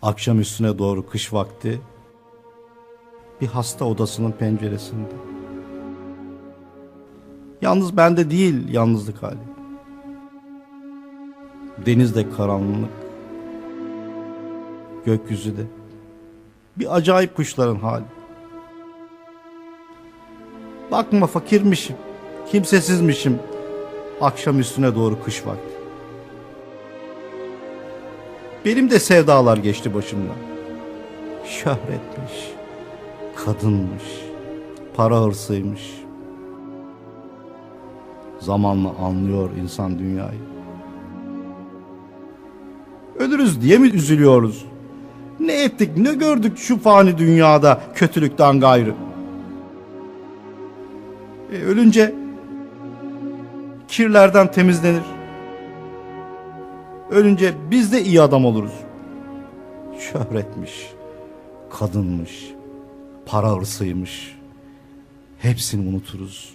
Akşam üstüne doğru kış vakti bir hasta odasının penceresinde. Yalnız bende değil yalnızlık hali. Denizde karanlık, gökyüzü de bir acayip kuşların hali. Bakma fakirmişim, kimsesizmişim. Akşam üstüne doğru kış vakti. Benim de sevdalar geçti başımdan. Şöhretmiş, kadınmış, para hırsıymış. Zamanla anlıyor insan dünyayı. Ölürüz diye mi üzülüyoruz? Ne ettik, ne gördük şu fani dünyada kötülükten gayrı? Ölünce kirlerden temizlenir. Ölünce biz de iyi adam oluruz. Şöhretmiş, kadınmış, para hırsıymış. Hepsini unuturuz.